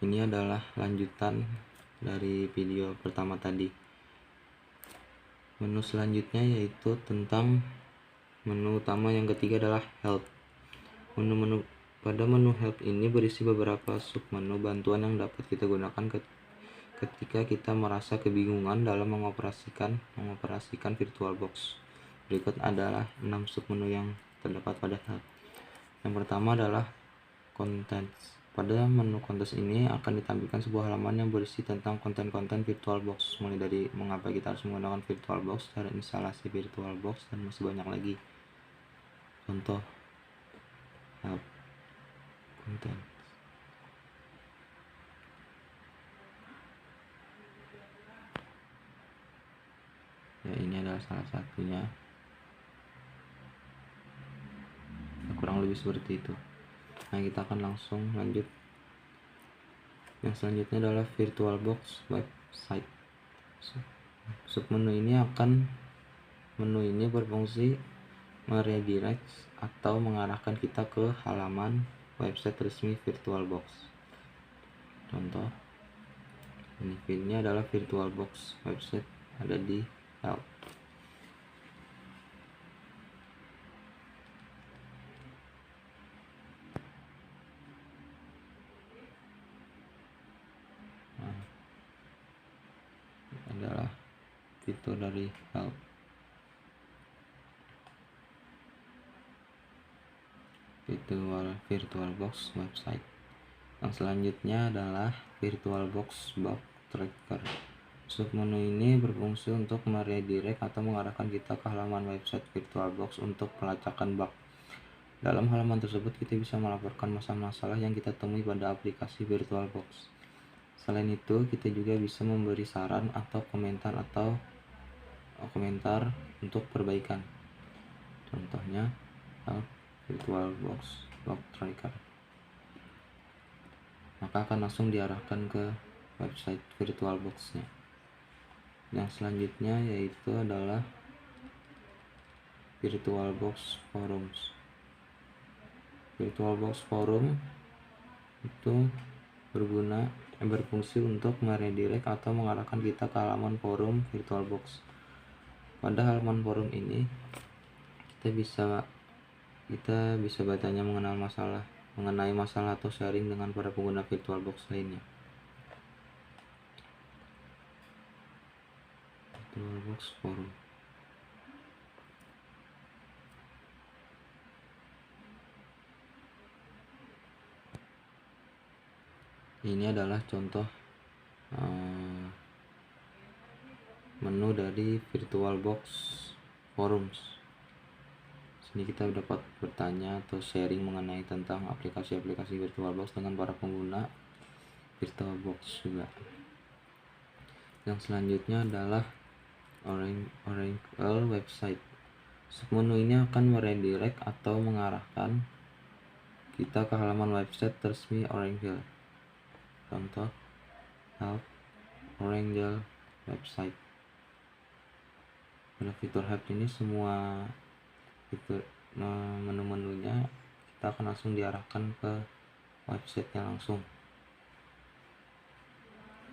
Ini adalah lanjutan dari video pertama tadi. Menu selanjutnya yaitu tentang menu utama yang ketiga adalah help. Pada menu help ini berisi beberapa submenu bantuan yang dapat kita gunakan ketika kita merasa kebingungan dalam mengoperasikan VirtualBox. Berikut adalah 6 submenu yang terdapat pada help. Yang pertama adalah contents. Pada menu contents ini akan ditampilkan sebuah halaman yang berisi tentang konten-konten VirtualBox, mulai dari mengapa kita harus menggunakan VirtualBox, cara instalasi VirtualBox, dan masih banyak lagi. Contoh help content. Ya, ini adalah salah satunya. Kurang lebih seperti itu. Nah, kita akan langsung lanjut. Yang selanjutnya adalah VirtualBox website. Submenu ini berfungsi meredirect atau mengarahkan kita ke halaman website resmi VirtualBox. Contoh, ini filenya adalah VirtualBox website, ada di help. Adalah fitur dari help. VirtualBox website. Yang selanjutnya adalah VirtualBox bug tracker. Submenu ini berfungsi untuk meredirect atau mengarahkan kita ke halaman website VirtualBox untuk pelacakan bug. Dalam halaman tersebut kita bisa melaporkan masalah-masalah yang kita temui pada aplikasi VirtualBox. Selain itu, kita juga bisa memberi saran atau komentar untuk perbaikan. Contohnya, VirtualBox bug tracker. Maka akan langsung diarahkan ke website VirtualBox-nya. Yang selanjutnya yaitu adalah VirtualBox Forums. VirtualBox Forum itu berfungsi untuk meredirect atau mengarahkan kita ke halaman forum VirtualBox. Pada halaman forum ini kita bisa bertanya mengenai masalah atau sharing dengan para pengguna VirtualBox lainnya. VirtualBox Forum. Ini adalah contoh menu dari VirtualBox Forums. Sini kita dapat bertanya atau sharing mengenai tentang aplikasi-aplikasi VirtualBox dengan para pengguna VirtualBox juga. Yang selanjutnya adalah Oracle website. Submenu ini akan meredirect atau mengarahkan kita ke halaman website resmi Oracle. Contoh help Oracle website. Pada fitur help ini semua fitur menu-menunya kita akan langsung diarahkan ke websitenya langsung.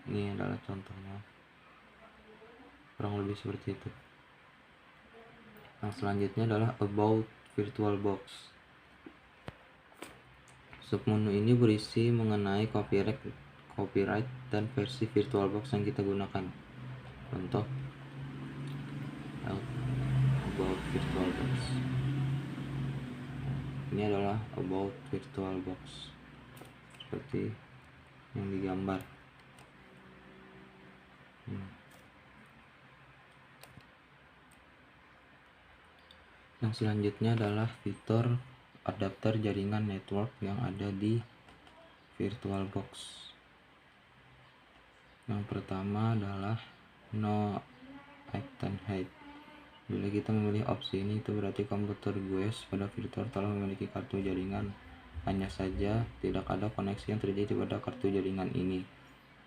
Ini adalah contohnya, kurang lebih seperti itu. Yang selanjutnya adalah about VirtualBox. Submenu ini berisi mengenai copyright dan versi VirtualBox yang kita gunakan. Contoh about VirtualBox. Ini adalah about VirtualBox seperti yang digambar. Yang selanjutnya adalah fitur adapter jaringan network yang ada di VirtualBox. Yang pertama adalah no item hide. Bila kita memilih opsi ini, itu berarti komputer GUES pada fitur telah memiliki kartu jaringan. Hanya saja tidak ada koneksi yang terjadi pada kartu jaringan ini.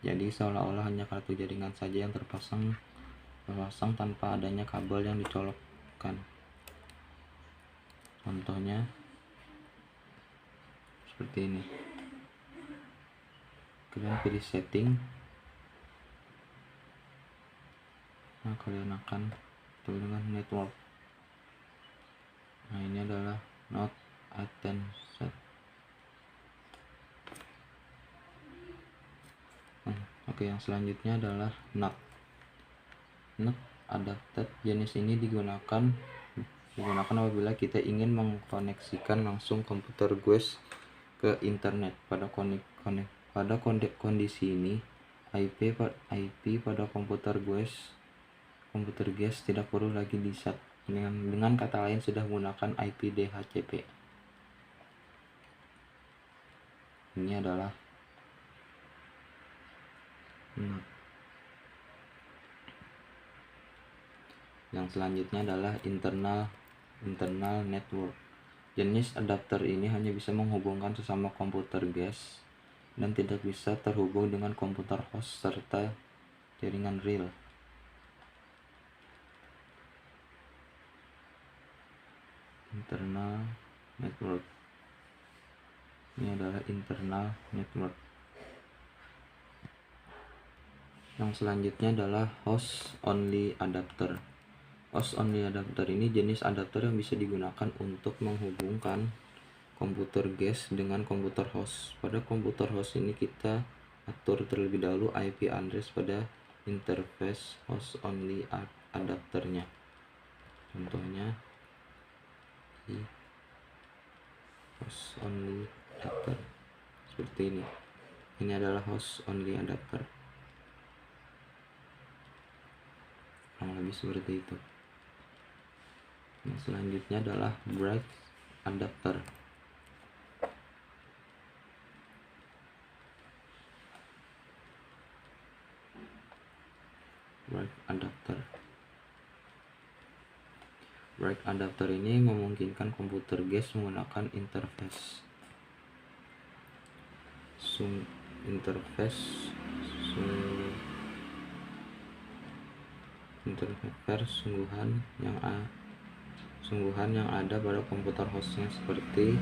Jadi seolah-olah hanya kartu jaringan saja yang terpasang tanpa adanya kabel yang dicolokkan. Contohnya seperti ini. kalian pilih setting. Nah, kalian akan tutup dengan network. Nah, ini adalah not attached. Oke, yang selanjutnya adalah not adapted. Jenis ini digunakan apabila kita ingin mengkoneksikan langsung komputer GUES ke internet. Pada kondisi ini, IP pada komputer GUES tidak perlu lagi di-set. Dengan kata lain, sudah menggunakan IP DHCP. Ini adalah yang selanjutnya adalah internal network. Jenis adapter ini hanya bisa menghubungkan sesama komputer GUES dan tidak bisa terhubung dengan komputer host serta jaringan real. Internal network. Ini adalah internal network. Yang selanjutnya adalah host only adapter. Host only adapter ini jenis adapter yang bisa digunakan untuk menghubungkan komputer GUES dengan komputer host. Pada komputer host ini kita atur terlebih dahulu IP address pada interface host only adapternya. Contohnya di host only adapter seperti ini. Ini adalah host only adapter, kurang lebih seperti itu. Yang selanjutnya adalah bright adapter. Bright adapter ini memungkinkan komputer GUES menggunakan interface sungguhan yang ada pada komputer hostnya seperti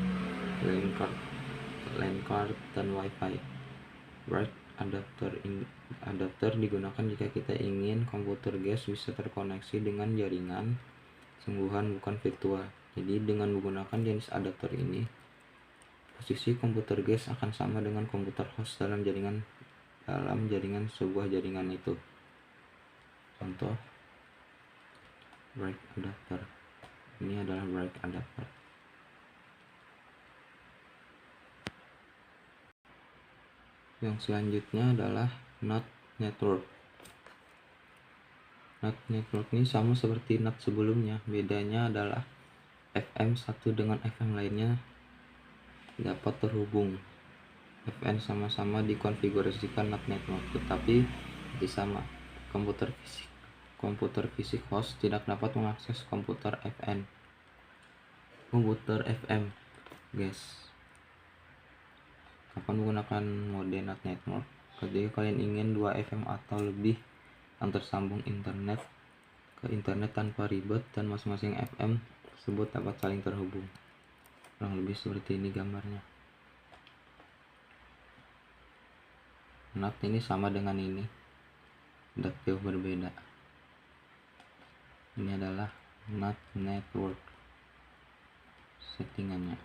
LAN card dan WiFi. Bright adapter digunakan jika kita ingin komputer GUES bisa terkoneksi dengan jaringan sungguhan bukan virtual. Jadi dengan menggunakan jenis adapter ini, posisi komputer GUES akan sama dengan komputer host dalam jaringan sebuah jaringan itu. Contoh bright adapter. Ini adalah bright adapter. Yang selanjutnya adalah NAT network. NAT network ini sama seperti NAT sebelumnya, bedanya adalah FM1 dengan FM lainnya dapat terhubung. FN sama-sama dikonfigurasikan NAT network, tetapi sama komputer fisik host tidak dapat mengakses komputer FM guys. Kapan menggunakan mode NAT network? Ketika kalian ingin 2 FM atau lebih yang tersambung ke internet tanpa ribet dan masing-masing FM tersebut dapat saling terhubung. Kurang lebih seperti ini gambarnya. NAT ini sama dengan ini, tidak jauh berbeda. Ini adalah NAT network settingannya.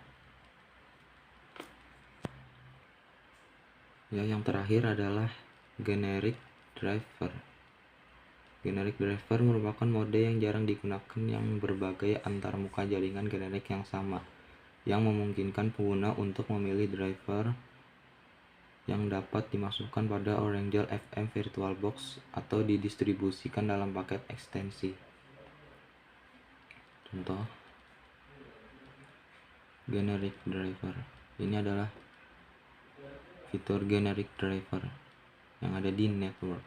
Ya, yang terakhir adalah generic driver. Generic driver merupakan mode yang jarang digunakan yang berbagai antarmuka jaringan generik yang sama, yang memungkinkan pengguna untuk memilih driver yang dapat dimasukkan pada Oracle FM VirtualBox atau didistribusikan dalam paket ekstensi. Contoh generic driver. Ini adalah fitur generic driver yang ada di network.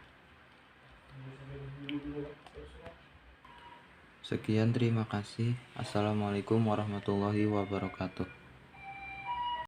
Sekian, terima kasih. Assalamualaikum warahmatullahi wabarakatuh.